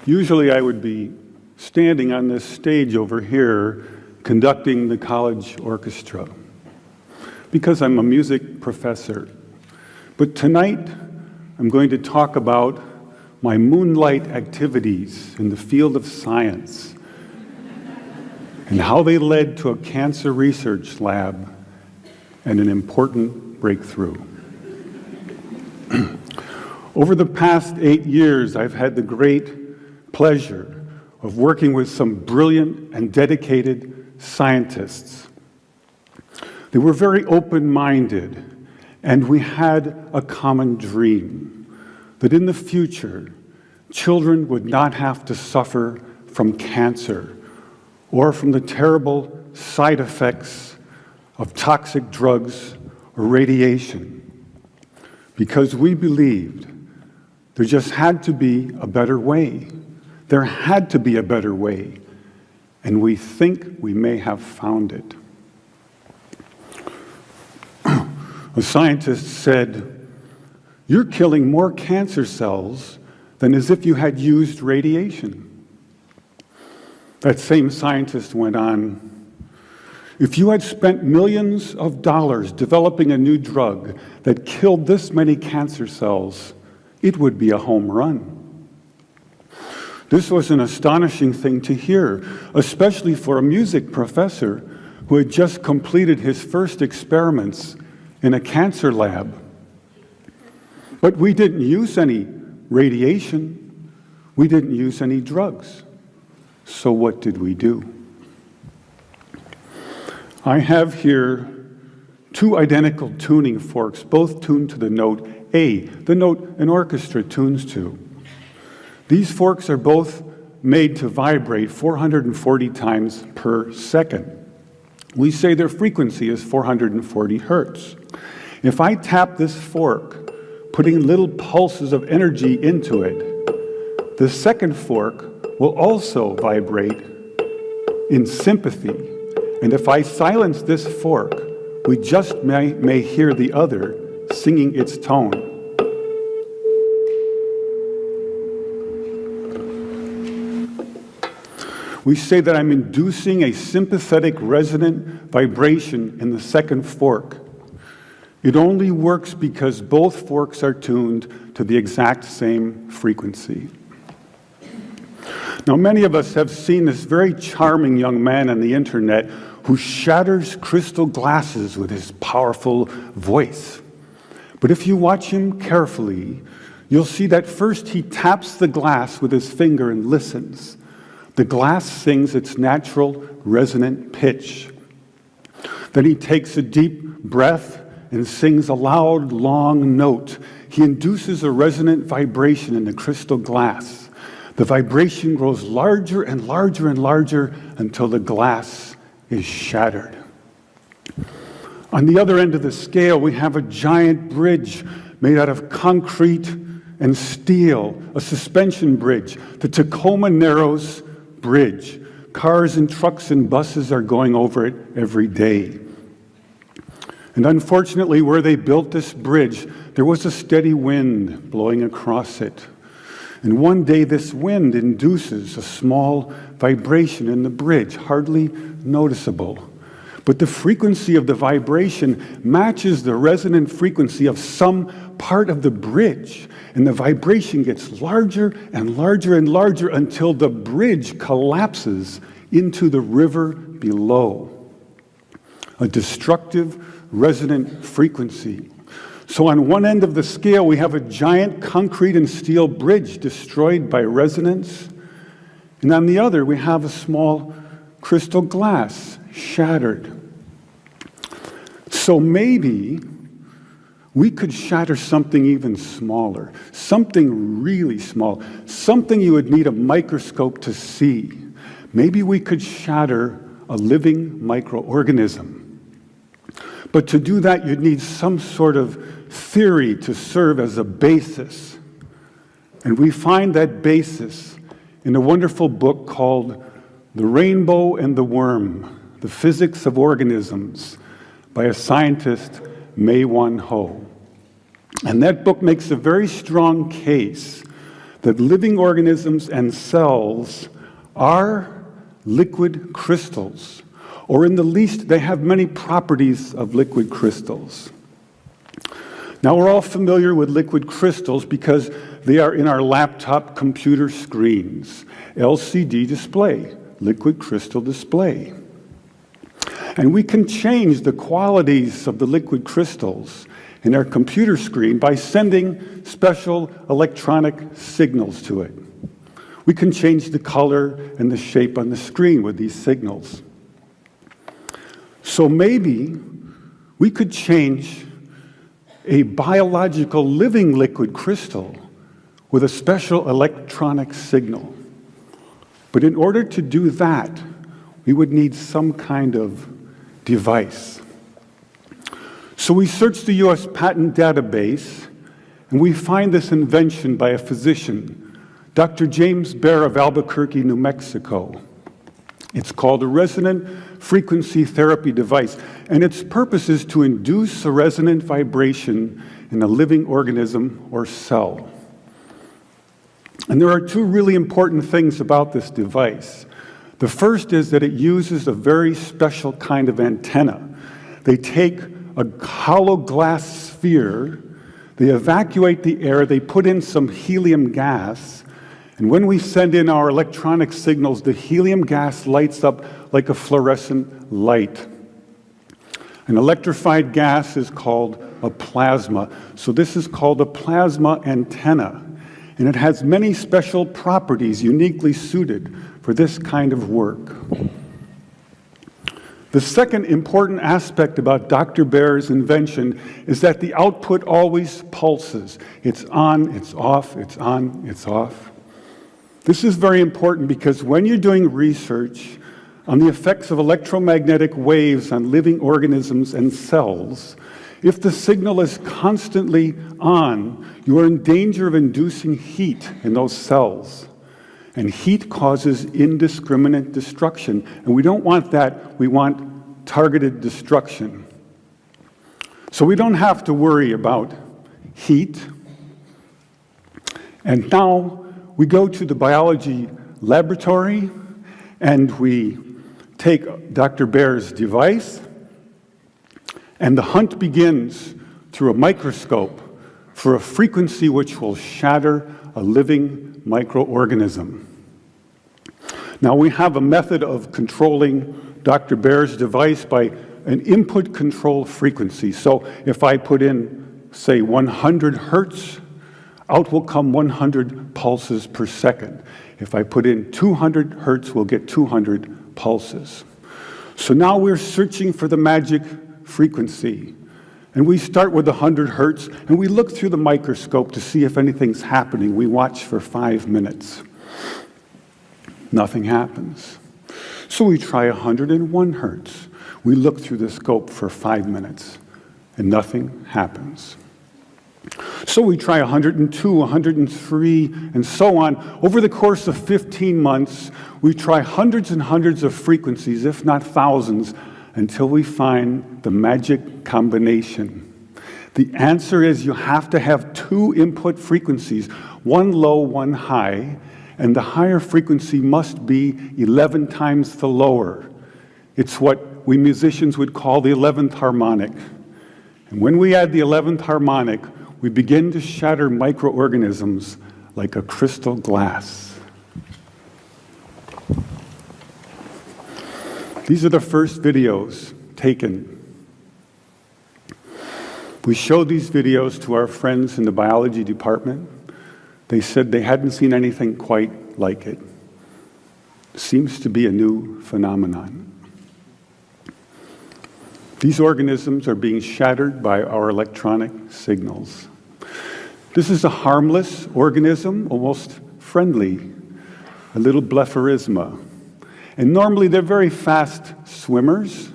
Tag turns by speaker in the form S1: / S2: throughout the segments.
S1: Usually I would be standing on this stage over here conducting the college orchestra because I'm a music professor. But tonight I'm going to talk about my moonlight activities in the field of science and how they led to a cancer research lab and an important breakthrough. Over the past 8 years, I've had the great pleasure of working with some brilliant and dedicated scientists. They were very open-minded, and we had a common dream that in the future, children would not have to suffer from cancer or from the terrible side effects of toxic drugs or radiation, because we believed there just had to be a better way. There had to be a better way, and we think we may have found it. A scientist said, "You're killing more cancer cells than as if you had used radiation." That same scientist went on, "If you had spent millions of dollars developing a new drug that killed this many cancer cells, it would be a home run." This was an astonishing thing to hear, especially for a music professor who had just completed his first experiments in a cancer lab. But we didn't use any radiation. We didn't use any drugs. So what did we do? I have here two identical tuning forks, both tuned to the note A, the note an orchestra tunes to. These forks are both made to vibrate 440 times per second. We say their frequency is 440 hertz. If I tap this fork, putting little pulses of energy into it, the second fork will also vibrate in sympathy. And if I silence this fork, we just may hear the other singing its tone. We say that I'm inducing a sympathetic resonant vibration in the second fork. It only works because both forks are tuned to the exact same frequency. Now, many of us have seen this very charming young man on the internet who shatters crystal glasses with his powerful voice. But if you watch him carefully, you'll see that first he taps the glass with his finger and listens. The glass sings its natural resonant pitch. Then he takes a deep breath and sings a loud, long note. He induces a resonant vibration in the crystal glass. The vibration grows larger and larger and larger until the glass is shattered. On the other end of the scale, we have a giant bridge made out of concrete and steel, a suspension bridge, the Tacoma Narrows Bridge. Cars and trucks and buses are going over it every day. And unfortunately, where they built this bridge, there was a steady wind blowing across it. And one day this wind induces a small vibration in the bridge, hardly noticeable. But the frequency of the vibration matches the resonant frequency of some part of the bridge. And the vibration gets larger and larger and larger until the bridge collapses into the river below. A destructive resonant frequency. So on one end of the scale, we have a giant concrete and steel bridge destroyed by resonance. And on the other, we have a small crystal glass shattered. So maybe we could shatter something even smaller, something really small, something you would need a microscope to see. Maybe we could shatter a living microorganism. But to do that, you'd need some sort of theory to serve as a basis. And we find that basis in a wonderful book called The Rainbow and the Worm, The Physics of Organisms, by a scientist, May Wan Ho. And that book makes a very strong case that living organisms and cells are liquid crystals, or in the least, they have many properties of liquid crystals. Now, we're all familiar with liquid crystals because they are in our laptop computer screens. LCD display, liquid crystal display. And we can change the qualities of the liquid crystals in our computer screen by sending special electronic signals to it. We can change the color and the shape on the screen with these signals. So maybe we could change a biological living liquid crystal with a special electronic signal. But in order to do that, we would need some kind of device. So we searched the US patent database, and we find this invention by a physician, Dr. James Baer of Albuquerque, New Mexico. It's called a resonant frequency therapy device, and its purpose is to induce a resonant vibration in a living organism or cell. And there are two really important things about this device. The first is that it uses a very special kind of antenna. They take a hollow glass sphere, they evacuate the air, they put in some helium gas, and when we send in our electronic signals, the helium gas lights up like a fluorescent light. An electrified gas is called a plasma. So this is called a plasma antenna. And it has many special properties uniquely suited for this kind of work. The second important aspect about Dr. Baer's invention is that the output always pulses. It's on, it's off, it's on, it's off. This is very important because when you're doing research on the effects of electromagnetic waves on living organisms and cells, if the signal is constantly on, you are in danger of inducing heat in those cells. And heat causes indiscriminate destruction. And we don't want that. We want targeted destruction. So we don't have to worry about heat. And now we go to the biology laboratory and we take Dr. Baer's device, and the hunt begins through a microscope for a frequency which will shatter a living microorganism. Now we have a method of controlling Dr. Baer's device by an input control frequency. So if I put in, say, 100 hertz, out will come 100 pulses per second. If I put in 200 hertz, we'll get 200 pulses. So now we're searching for the magic frequency. And we start with 100 hertz, and we look through the microscope to see if anything's happening. We watch for 5 minutes. Nothing happens. So we try 101 hertz. We look through the scope for 5 minutes, and nothing happens. So we try 102, 103, and so on. Over the course of 15 months, we try hundreds and hundreds of frequencies, if not thousands, until we find the magic combination. The answer is you have to have two input frequencies, one low, one high, and the higher frequency must be 11 times the lower. It's what we musicians would call the 11th harmonic. And when we add the 11th harmonic, we begin to shatter microorganisms like a crystal glass. These are the first videos taken. We showed these videos to our friends in the biology department. They said they hadn't seen anything quite like it. Seems to be a new phenomenon. These organisms are being shattered by our electronic signals. This is a harmless organism, almost friendly, a little blepharisma. And normally they're very fast swimmers,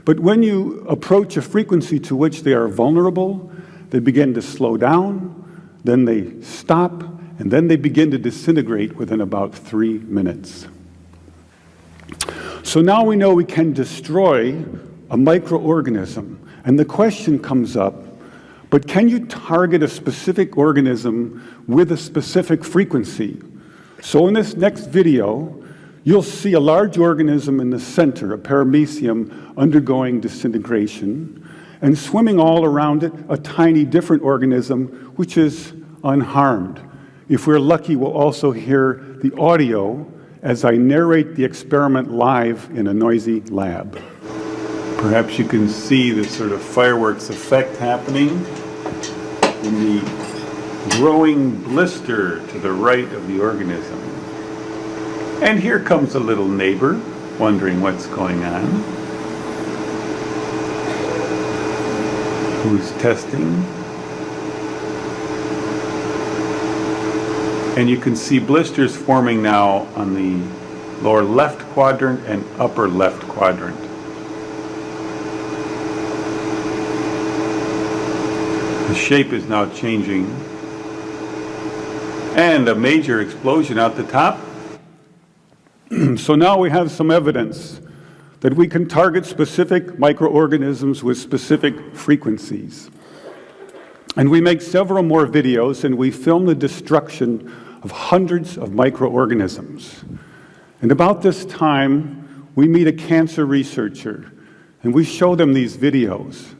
S1: but when you approach a frequency to which they are vulnerable, they begin to slow down, then they stop, and then they begin to disintegrate within about 3 minutes. So now we know we can destroy a microorganism, and the question comes up, But can you target a specific organism with a specific frequency? So in this next video, you'll see a large organism in the center, a paramecium, undergoing disintegration, and swimming all around it, a tiny different organism, which is unharmed. If we're lucky, we'll also hear the audio as I narrate the experiment live in a noisy lab. Perhaps you can see this sort of fireworks effect happening in the growing blister to the right of the organism. And here comes a little neighbor, wondering what's going on. Who's testing. And you can see blisters forming now on the lower left quadrant and upper left quadrant. The shape is now changing. And a major explosion out the top. So now we have some evidence that we can target specific microorganisms with specific frequencies. And we make several more videos, and we film the destruction of hundreds of microorganisms. And about this time, we meet a cancer researcher, and we show them these videos.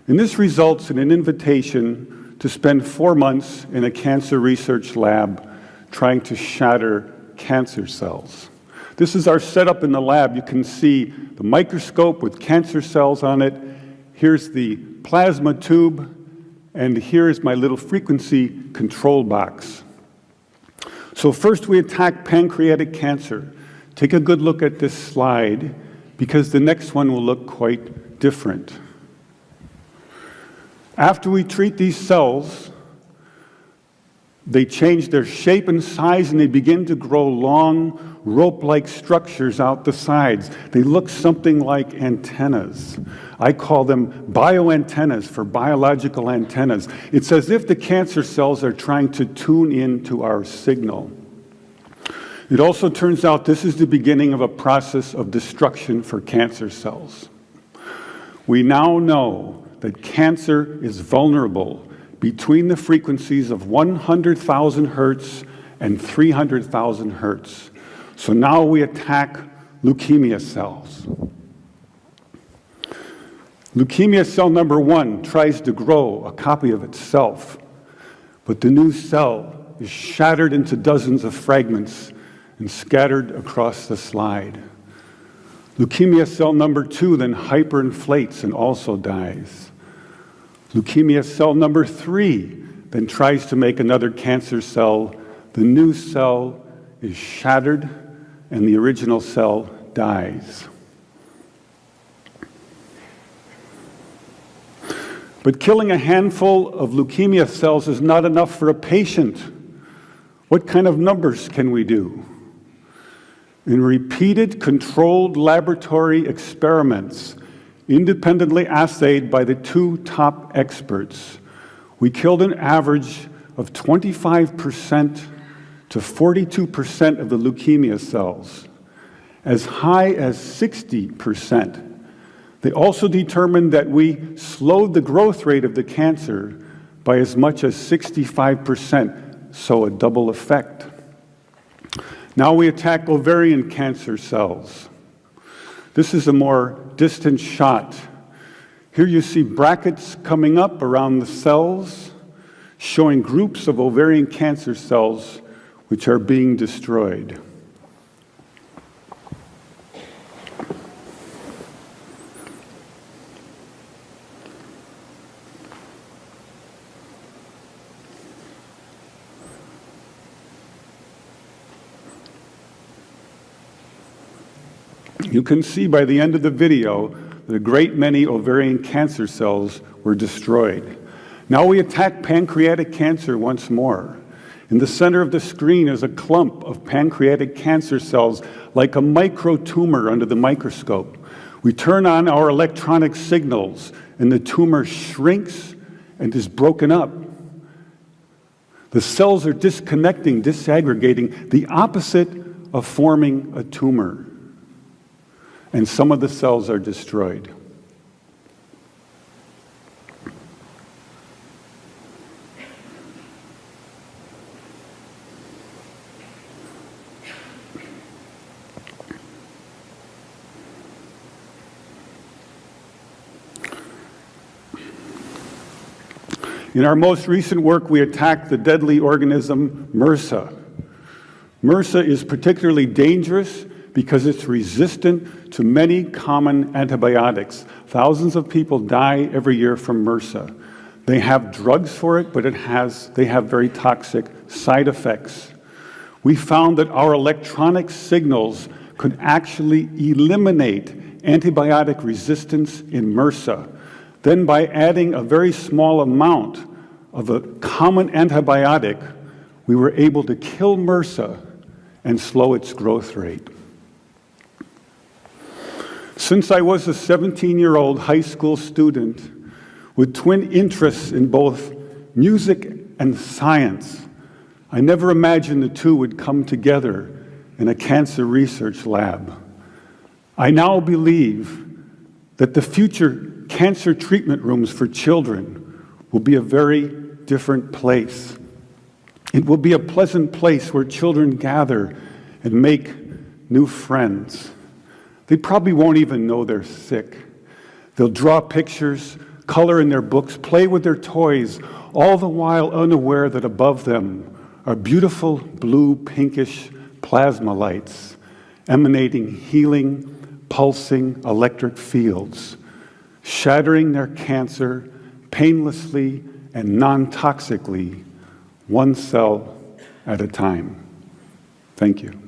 S1: And this results in an invitation to spend 4 months in a cancer research lab trying to shatter cancer cells. This is our setup in the lab. You can see the microscope with cancer cells on it. Here's the plasma tube, and here's my little frequency control box. So first we attack pancreatic cancer. Take a good look at this slide, because the next one will look quite different. After we treat these cells, they change their shape and size, and they begin to grow long, rope-like structures out the sides. They look something like antennas. I call them bioantennas, for biological antennas. It's as if the cancer cells are trying to tune in to our signal. It also turns out this is the beginning of a process of destruction for cancer cells. We now know that cancer is vulnerable between the frequencies of 100,000 hertz and 300,000 hertz. So now we attack leukemia cells. Leukemia cell number 1 tries to grow a copy of itself, but the new cell is shattered into dozens of fragments and scattered across the slide. Leukemia cell number 2 then hyperinflates and also dies. Leukemia cell number 3 then tries to make another cancer cell. The new cell is shattered and the original cell dies. But killing a handful of leukemia cells is not enough for a patient. What kind of numbers can we do? In repeated controlled laboratory experiments, independently assayed by the 2 top experts, we killed an average of 25% to 42% of the leukemia cells, as high as 60%. They also determined that we slowed the growth rate of the cancer by as much as 65%, so a double effect. Now we attack ovarian cancer cells. This is a more distant shot. Here you see brackets coming up around the cells, showing groups of ovarian cancer cells which are being destroyed. You can see by the end of the video that a great many ovarian cancer cells were destroyed. Now we attack pancreatic cancer once more. In the center of the screen is a clump of pancreatic cancer cells, like a microtumor under the microscope. We turn on our electronic signals, and the tumor shrinks and is broken up. The cells are disconnecting, disaggregating, the opposite of forming a tumor. And some of the cells are destroyed. In our most recent work, we attacked the deadly organism MRSA. MRSA is particularly dangerous because it's resistant to many common antibiotics. Thousands of people die every year from MRSA. They have drugs for it, but they have very toxic side effects. We found that our electronic signals could actually eliminate antibiotic resistance in MRSA. Then by adding a very small amount of a common antibiotic, we were able to kill MRSA and slow its growth rate. Since I was a 17-year-old high school student with twin interests in both music and science, I never imagined the two would come together in a cancer research lab. I now believe that the future cancer treatment rooms for children will be a very different place. It will be a pleasant place where children gather and make new friends. They probably won't even know they're sick. They'll draw pictures, color in their books, play with their toys, all the while unaware that above them are beautiful blue, pinkish plasma lights emanating healing, pulsing electric fields, shattering their cancer painlessly and non-toxically, one cell at a time. Thank you.